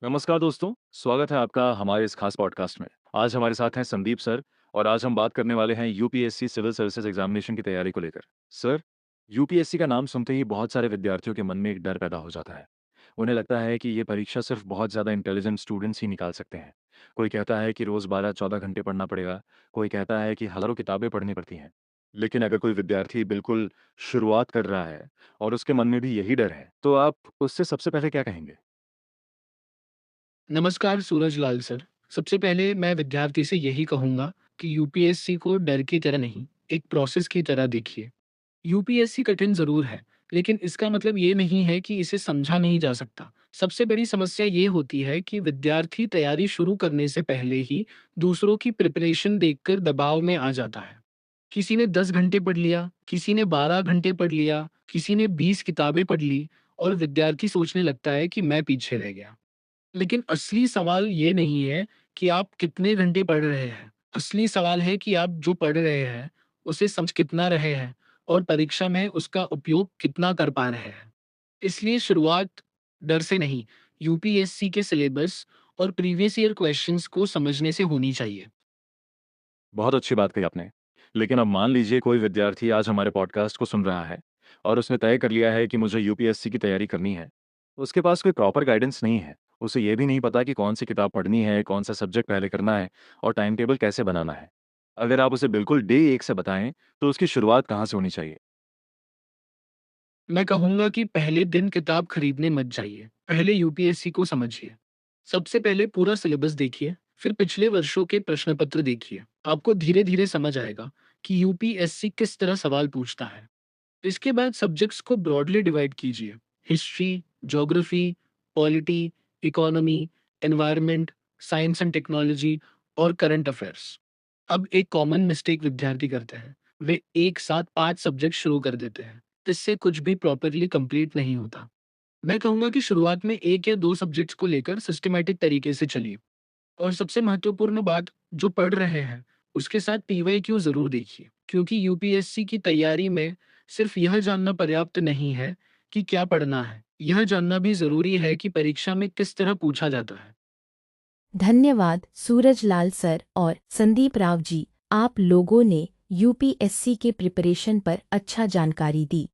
नमस्कार दोस्तों, स्वागत है आपका हमारे इस खास पॉडकास्ट में। आज हमारे साथ हैं संदीप सर और आज हम बात करने वाले हैं यूपीएससी सिविल सर्विसेज एग्जामिनेशन की तैयारी को लेकर। सर, यूपीएससी का नाम सुनते ही बहुत सारे विद्यार्थियों के मन में एक डर पैदा हो जाता है। उन्हें लगता है कि ये परीक्षा सिर्फ बहुत ज़्यादा इंटेलिजेंट स्टूडेंट्स ही निकाल सकते हैं। कोई कहता है कि रोज़ 12-14 घंटे पढ़ना पड़ेगा, कोई कहता है कि हज़ारों किताबें पढ़नी पड़ती हैं। लेकिन अगर कोई विद्यार्थी बिल्कुल शुरुआत कर रहा है और उसके मन में भी यही डर है, तो आप उससे सबसे पहले क्या कहेंगे? नमस्कार सूरजलाल सर। सबसे पहले मैं विद्यार्थी से यही कहूँगा कि यूपीएससी को डर की तरह नहीं, एक प्रोसेस की तरह देखिए। यूपीएससी कठिन ज़रूर है, लेकिन इसका मतलब ये नहीं है कि इसे समझा नहीं जा सकता। सबसे बड़ी समस्या ये होती है कि विद्यार्थी तैयारी शुरू करने से पहले ही दूसरों की प्रिपरेशन देखकर दबाव में आ जाता है। किसी ने 10 घंटे पढ़ लिया, किसी ने 12 घंटे पढ़ लिया, किसी ने 20 किताबें पढ़ ली और विद्यार्थी सोचने लगता है कि मैं पीछे रह गया। लेकिन असली सवाल ये नहीं है कि आप कितने घंटे पढ़ रहे हैं। असली सवाल है कि आप जो पढ़ रहे हैं, उसे समझ कितना रहे हैं और परीक्षा में उसका उपयोग कितना कर पा रहे हैं। इसलिए शुरुआत डर से नहीं, यूपीएससी के सिलेबस और प्रीवियस ईयर क्वेश्चंस को समझने से होनी चाहिए। बहुत अच्छी बात कही आपने। लेकिन अब मान लीजिए कोई विद्यार्थी आज हमारे पॉडकास्ट को सुन रहा है और उसने तय कर लिया है कि मुझे यूपीएससी की तैयारी करनी है। उसके पास कोई प्रॉपर गाइडेंस नहीं है। उसे ये भी नहीं पता कि कौन सी किताब पढ़नी है, कौन सा सब्जेक्ट पहले करना है और टाइम टेबल कैसे बनाना है। अगर आप उसे बिल्कुल डे 1 से बताएं, तो उसकी शुरुआत कहाँ से होनी चाहिए? मैं कहूँगा कि पहले दिन किताब खरीदने मत जाइए। पहले यूपीएससी को समझिए। सबसे पहले पूरा सिलेबस देखिए, फिर पिछले वर्षों के प्रश्न पत्र देखिए। आपको धीरे-धीरे समझ आएगा कि यूपीएससी किस तरह सवाल पूछता है। इसके बाद सब्जेक्ट्स को ब्रॉडली डिवाइड कीजिए। History, geography, polity, economy, environment, science and technology और करंट अफेयर्स। अब एक कॉमन मिस्टेक विद्यार्थी करते हैं। वे एक साथ 5 सब्जेक्ट शुरू कर देते हैं। इससे कुछ भी प्रॉपरली कंप्लीट नहीं होता। मैं कहूँगा कि शुरुआत में 1 या 2 सब्जेक्ट्स को लेकर सिस्टमैटिक तरीके से चलिए। और सबसे महत्वपूर्ण बात, जो पढ़ रहे हैं, उसके साथ पीवाईक्यू ज़रूर देखिए, क्योंकि यूपीएससी की तैयारी में सिर्फ यह जानना पर्याप्त नहीं है कि क्या पढ़ना है, यह जानना भी ज़रूरी है कि परीक्षा में किस तरह पूछा जाता है। धन्यवाद सूरजलाल सर और संदीप राव जी, आप लोगों ने यूपीएससी के प्रिपरेशन पर अच्छा जानकारी दी।